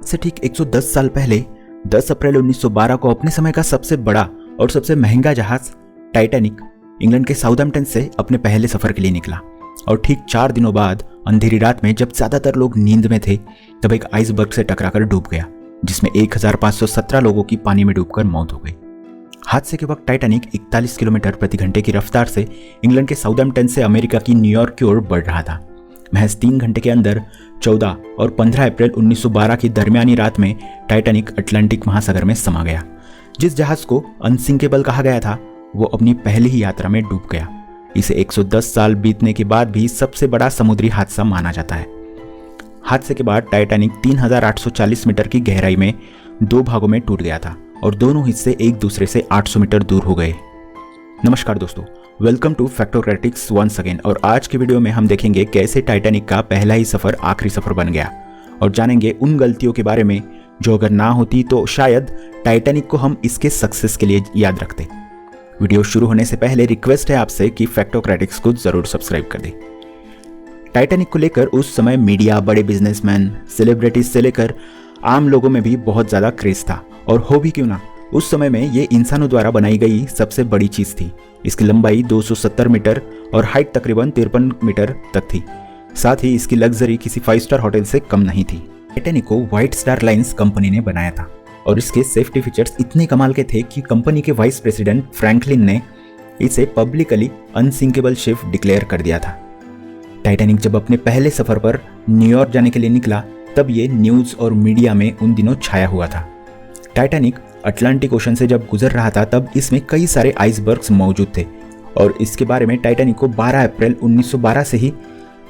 से ठीक 110 साल पहले 10 अप्रैल 1912 को अपने समय का सबसे बड़ा और सबसे महंगा जहाज टाइटैनिक इंग्लैंड के साउथहैम्पटन से अपने पहले सफर के लिए निकला। और ठीक 4 दिनों बाद अंधेरी रात में जब ज्यादातर लोग नींद में थे तब एक आइसबर्ग से टकराकर डूब गया, जिसमें 1517 लोगों की पानी में डूबकर मौत हो गई। हादसे के वक्त टाइटैनिक 41 किलोमीटर प्रति घंटे की रफ्तार से इंग्लैंड के साउथहैम्पटन से अमेरिका की न्यूयॉर्क की ओर बढ़ रहा था। महज 3 घंटे के अंदर 14 और 15 अप्रैल 1912 की दरमियानी रात में टाइटैनिक अटलांटिक महासागर में समा गया। जिस जहाज को अनसिंकेबल कहा गया था वो अपनी पहली ही यात्रा में डूब गया। इसे 110 साल बीतने के बाद भी सबसे बड़ा समुद्री हादसा माना जाता है। हादसे के बाद टाइटैनिक 3840 मीटर की गहराई में 2 भागों में टूट गया था और दोनों हिस्से एक दूसरे से 800 मीटर दूर हो गए। नमस्कार दोस्तों, वेलकम टू फैक्टोक्रेटिक्स वंस अगेन। और आज के वीडियो में हम देखेंगे कैसे टाइटैनिक का पहला ही सफर आखिरी सफर बन गया और जानेंगे उन गलतियों के बारे में जो अगर ना होती तो शायद टाइटैनिक को हम इसके सक्सेस के लिए याद रखते। वीडियो शुरू होने से पहले रिक्वेस्ट है आपसे कि फैक्टोक्रेटिक्स को जरूर सब्सक्राइब कर दें। टाइटैनिक को लेकर उस समय मीडिया, बड़े बिजनेसमैन, सेलिब्रिटीज से लेकर आम लोगों में भी बहुत ज्यादा क्रेज था। और हो भी क्यों ना, उस समय में ये इंसानों द्वारा बनाई गई सबसे बड़ी चीज थी। इसकी लंबाई 270 मीटर और हाइट तकरीबन 53 मीटर तक थी। साथ ही इसकी लग्जरी किसी 5 स्टार होटल से कम नहीं थी। टाइटैनिक को व्हाइट स्टार लाइन्स कंपनी ने बनाया था और इसके सेफ्टी फीचर्स इतने कमाल के थे कि कंपनी के वाइस प्रेसिडेंट फ्रैंकलिन ने इसे पब्लिकली अनसिंकेबल शिप डिक्लेयर कर दिया था। टाइटैनिक जब अपने पहले सफर पर न्यूयॉर्क जाने के लिए निकला तब ये न्यूज और मीडिया में उन दिनों छाया हुआ था। टाइटैनिक अटलांटिक ओशन से जब गुजर रहा था तब इसमें कई सारे आइसबर्ग्स मौजूद थे और इसके बारे में टाइटैनिक को 12 अप्रैल 1912 से ही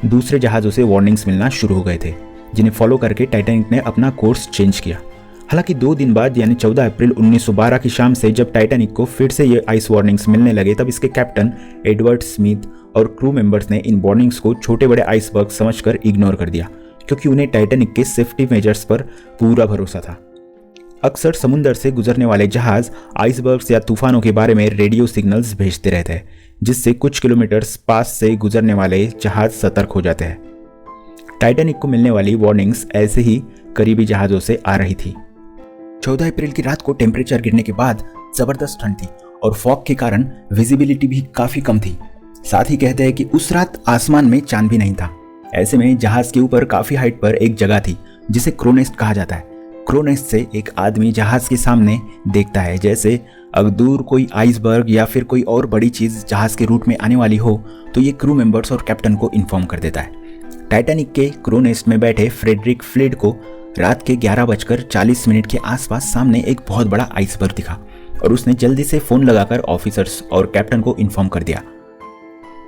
दूसरे जहाज़ों से वार्निंग्स मिलना शुरू हो गए थे, जिन्हें फॉलो करके टाइटैनिक ने अपना कोर्स चेंज किया। हालांकि 2 दिन बाद यानी 14 अप्रैल 1912 की शाम से जब टाइटैनिक को फिर से ये आइस वार्निंग्स मिलने लगे तब इसके कैप्टन एडवर्ड स्मिथ और क्रू मेंबर्स ने इन वार्निंग्स को छोटे बड़े आइसबर्ग समझकर इग्नोर कर दिया, क्योंकि उन्हें टाइटैनिक के सेफ्टी मेजर्स पर पूरा भरोसा था। अक्सर समुद्र से गुजरने वाले जहाज आइसबर्ग्स या तूफानों के बारे में रेडियो सिग्नल्स भेजते रहते हैं, जिससे कुछ किलोमीटर पास से गुजरने वाले जहाज सतर्क हो जाते हैं। टाइटैनिक को मिलने वाली वार्निंग्स ऐसे ही करीबी जहाजों से आ रही थी। 14 अप्रैल की रात को टेम्परेचर गिरने के बाद जबरदस्त ठंड थी और फॉग के कारण विजिबिलिटी भी काफी कम थी। साथ ही कहते हैं कि उस रात आसमान में चांद भी नहीं था। ऐसे में जहाज के ऊपर काफी हाइट पर एक जगह थी जिसे क्रोनेस्ट कहा जाता है। क्रोनेस्ट से एक आदमी जहाज के सामने देखता है, जैसे अगर दूर कोई आइसबर्ग या फिर कोई और बड़ी चीज जहाज के रूट में आने वाली हो तो ये क्रू मेंबर्स और कैप्टन को इन्फॉर्म कर देता है। टाइटैनिक के क्रोनेस्ट में बैठे फ्रेडरिक फ्लिड को रात के 11:40 के आसपास सामने एक बहुत बड़ा आइसबर्ग दिखा और उसने जल्दी से फोन लगाकर ऑफिसर्स और कैप्टन को इन्फॉर्म कर दिया।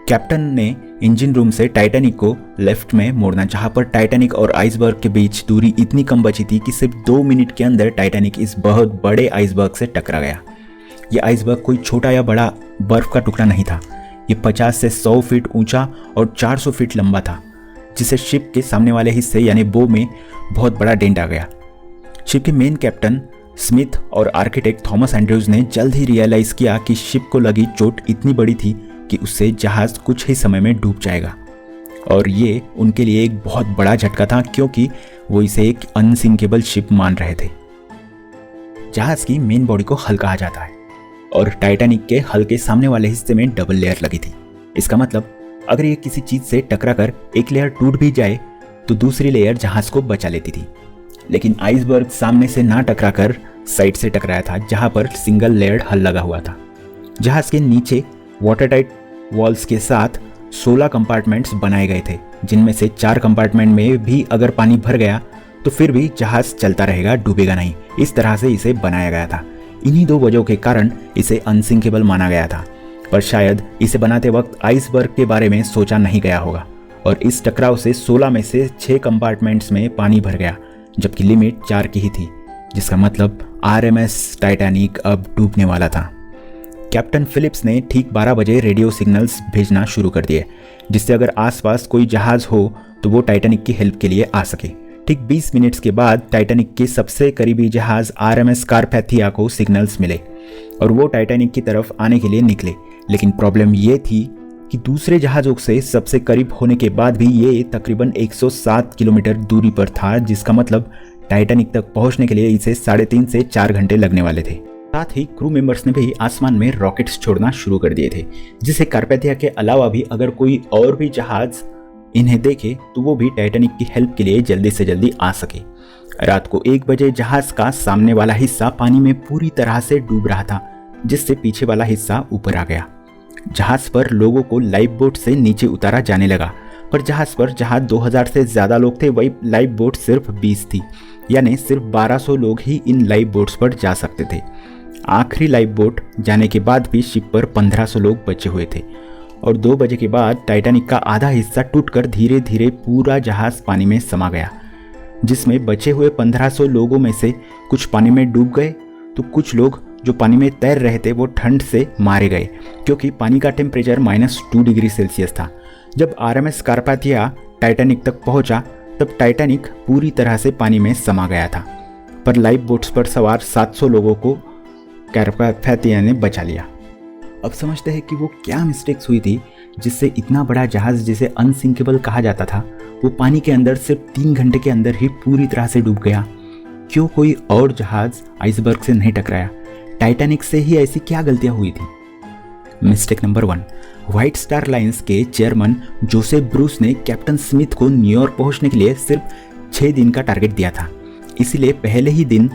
कैप्टन ने इंजन रूम से टाइटैनिक को लेफ्ट में मोड़ना, जहां पर टाइटैनिक और आइसबर्ग के बीच दूरी इतनी कम बची थी कि सिर्फ 2 मिनट के अंदर टाइटैनिक इस बहुत बड़े आइसबर्ग से टकरा गया। यह आइसबर्ग कोई छोटा या बड़ा बर्फ का टुकड़ा नहीं था। ये 50 से 100 फीट ऊंचा और 400 फीट लंबा था, जिसे शिप के सामने वाले हिस्से यानी बो में बहुत बड़ा डेंट आ गया। शिप के मेन कैप्टन स्मिथ और आर्किटेक्ट थॉमस एंड्रयूज ने जल्द ही रियलाइज किया कि शिप को लगी चोट इतनी बड़ी थी कि उससे जहाज कुछ ही समय में डूब जाएगा। और ये उनके लिए एक बहुत बड़ा झटका था, क्योंकि वो इसे एक अनसिंकेबल शिप मान रहे थे। जहाज की मेन बॉडी को हल कहा जाता है और टाइटैनिक के हल के सामने वाले हिस्से में डबल लेयर लगी थी। इसका मतलब अगर ये किसी चीज से टकराकर एक लेयर टूट भी जाए तो दूसरी लेयर जहाज को बचा लेती थी। लेकिन आइसबर्ग सामने से ना टकराकर साइड से टकराया था, जहां पर सिंगल लेयर्ड हल लगा हुआ था। जहाज के नीचे वाटरटाइट वॉल्स के साथ 16 कंपार्टमेंट्स बनाए गए थे, जिनमें से 4 कंपार्टमेंट में भी अगर पानी भर गया तो फिर भी जहाज चलता रहेगा, डूबेगा नहीं। इस तरह से इसे बनाया गया था। इन्हीं 2 वजहों के कारण इसे अनसिंकेबल माना गया था। पर शायद इसे बनाते वक्त आइसबर्ग के बारे में सोचा नहीं गया होगा और इस टकराव से 16 में से 6 कंपार्टमेंट्स में पानी भर गया, जबकि लिमिट 4 की ही थी, जिसका मतलब RMS टाइटैनिक अब डूबने वाला था। कैप्टन फिलिप्स ने ठीक 12 बजे रेडियो सिग्नल्स भेजना शुरू कर दिए, जिससे अगर आसपास कोई जहाज हो तो वो टाइटैनिक की हेल्प के लिए आ सके। ठीक 20 मिनट्स के बाद टाइटैनिक के सबसे करीबी जहाज RMS कारपैथिया को सिग्नल्स मिले और वो टाइटैनिक की तरफ आने के लिए निकले। लेकिन प्रॉब्लम ये थी कि दूसरे जहाज़ों से सबसे करीब होने के बाद भी ये तकरीबन 107 किलोमीटर दूरी पर था, जिसका मतलब टाइटैनिक तक पहुंचने के लिए इसे 3.5 से 4 घंटे लगने वाले थे। साथ ही क्रू मेंबर्स ने भी आसमान में रॉकेट्स छोड़ना शुरू कर दिए थे, जिससे कारपेथिया के अलावा भी अगर कोई और भी जहाज इन्हें देखे तो वो भी टाइटैनिक की हेल्प के लिए जल्दी से जल्दी आ सके। रात को 1 बजे जहाज का सामने वाला हिस्सा पानी में पूरी तरह से डूब रहा था, जिससे पीछे वाला हिस्सा ऊपर आ गया। जहाज पर लोगों को लाइफ बोट से नीचे उतारा जाने लगा, पर जहाज पर जहां 2000 से ज्यादा लोग थे वही लाइफ बोट सिर्फ 20 थी, यानी सिर्फ 1200 लोग ही इन लाइफ बोट्स पर जा सकते थे। आखिरी लाइफ बोट जाने के बाद भी शिप पर 1500 लोग बचे हुए थे और 2 बजे के बाद टाइटैनिक का आधा हिस्सा टूटकर धीरे धीरे पूरा जहाज पानी में समा गया, जिसमें बचे हुए 1500 लोगों में से कुछ पानी में डूब गए तो कुछ लोग जो पानी में तैर रहे थे वो ठंड से मारे गए, क्योंकि पानी का टेम्परेचर -2 डिग्री सेल्सियस था। जब RMS कारपेथिया टाइटैनिक तक पहुंचा तब टाइटैनिक पूरी तरह से पानी में समा गया था, पर लाइफ बोट्स पर सवार 700 लोगों को कारपेथिया ने बचा लिया। अब समझते हैं कि वो क्या मिस्टेक्स हुई थी जिससे इतना बड़ा जहाज जिसे अनसिंकेबल कहा जाता था वो पानी के अंदर सिर्फ 3 घंटे के अंदर ही पूरी तरह से डूब गया। क्यों कोई और जहाज आइसबर्ग से नहीं टकराया? टाइटैनिक से ही ऐसी क्या गलतियां हुई थी? Mistake number 1, white star lines के चेयरमैन जोसेफ ब्रूस ने कैप्टन स्मिथ को न्यूयॉर्क पहुंचने के लिए सिर्फ 6 दिन का टारगेट दिया था। इसीलिए पहले ही दिन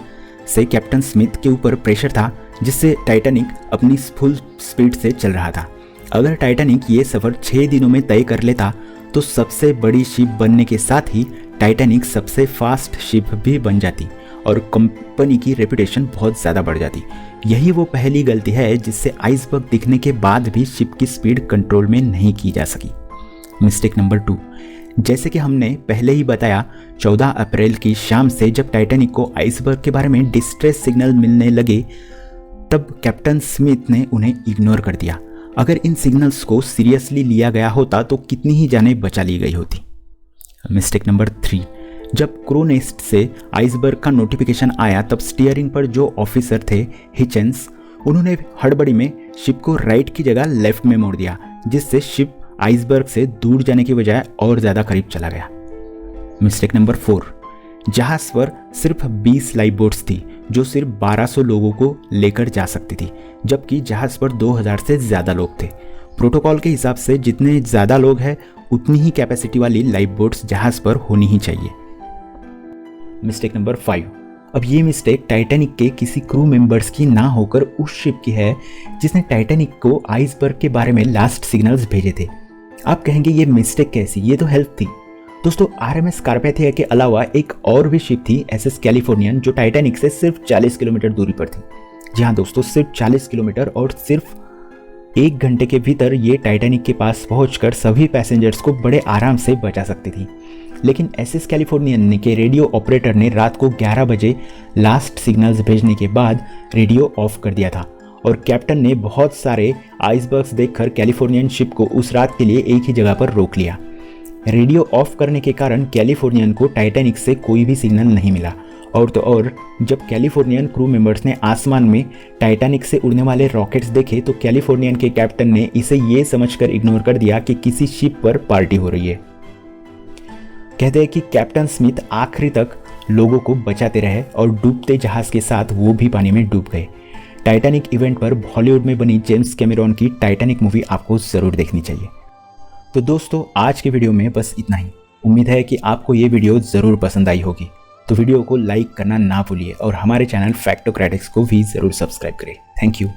से कैप्टन स्मिथ के ऊपर प्रेशर था, जिससे टाइटैनिक अपनी फुल स्पीड से चल रहा था। अगर टाइटैनिक ये सफ़र 6 दिनों में तय कर लेता तो सबसे बड़ी शिप बनने के साथ ही टाइटैनिक सबसे फास्ट शिप भी बन जाती और कंपनी की रेपुटेशन बहुत ज़्यादा बढ़ जाती। यही वो पहली गलती है जिससे आइसबर्ग दिखने के बाद भी शिप की स्पीड कंट्रोल में नहीं की जा सकी। मिस्टेक नंबर 2, जैसे कि हमने पहले ही बताया, 14 अप्रैल की शाम से जब टाइटैनिक को आइसबर्ग के बारे में डिस्ट्रेस सिग्नल मिलने लगे तब कैप्टन स्मिथ ने उन्हें इग्नोर कर दिया। अगर इन सिग्नल्स को सीरियसली लिया गया होता तो कितनी ही जानें बचा ली गई होती। मिस्टेक नंबर 3, जब क्रू नेस्ट से आइसबर्ग का नोटिफिकेशन आया तब स्टीयरिंग पर जो ऑफिसर थे हिचेंस, उन्होंने हड़बड़ी में शिप को राइट की जगह लेफ्ट में मोड़ दिया, जिससे शिप आइसबर्ग से दूर जाने की बजाय और ज़्यादा करीब चला गया। मिस्टेक नंबर 4, जहाज पर सिर्फ 20 लाइफ बोट्स थी जो सिर्फ 1200 लोगों को लेकर जा सकती थी, जबकि जहाज पर 2000 से ज़्यादा लोग थे। प्रोटोकॉल के हिसाब से जितने ज़्यादा लोग हैं उतनी ही कैपेसिटी वाली लाइफ बोट्स जहाज पर होनी ही चाहिए। मिस्टेक नंबर 5, अब ये मिस्टेक टाइटैनिक के किसी क्रू मेंबर्स की ना होकर उस शिप की है जिसने टाइटैनिक को आइसबर्ग के बारे में लास्ट सिग्नल्स भेजे थे। आप कहेंगे ये मिस्टेक कैसी, ये तो हेल्प थी। दोस्तों, RMS कारपेथिया के अलावा एक और भी शिप थी SS कैलिफोर्नियन, जो टाइटैनिक से सिर्फ 40 किलोमीटर दूरी पर थी। जी हाँ दोस्तों, सिर्फ 40 किलोमीटर और सिर्फ 1 घंटे के भीतर ये टाइटैनिक के पास पहुंचकर सभी पैसेंजर्स को बड़े आराम से बचा सकती थी। लेकिन SS कैलिफोर्नियन के रेडियो ऑपरेटर ने रात को 11 बजे लास्ट सिग्नल्स भेजने के बाद रेडियो ऑफ कर दिया था और कैप्टन ने बहुत सारे आइसबर्ग्स देखकर कैलिफोर्नियन शिप को उस रात के लिए एक ही जगह पर रोक लिया। रेडियो ऑफ करने के कारण कैलिफोर्नियन को टाइटैनिक से कोई भी सिग्नल नहीं मिला, और तो और जब कैलिफोर्नियन क्रू मेंबर्स ने आसमान में टाइटैनिक से उड़ने वाले रॉकेट्स देखे तो कैलिफोर्नियन के कैप्टन ने इसे ये समझकर इग्नोर कर दिया कि किसी शिप पर पार्टी हो रही है। कहते हैं कि कैप्टन स्मिथ आखिरी तक लोगों को बचाते रहे और डूबते जहाज के साथ वो भी पानी में डूब गए। टाइटैनिक इवेंट पर हॉलीवुड में बनी जेम्स कैमेरॉन की टाइटैनिक मूवी आपको ज़रूर देखनी चाहिए। तो दोस्तों, आज के वीडियो में बस इतना ही। उम्मीद है कि आपको ये वीडियो ज़रूर पसंद आई होगी, तो वीडियो को लाइक करना ना भूलिए और हमारे चैनल फैक्टोक्रेटिक्स को भी ज़रूर सब्सक्राइब करें। Thank you.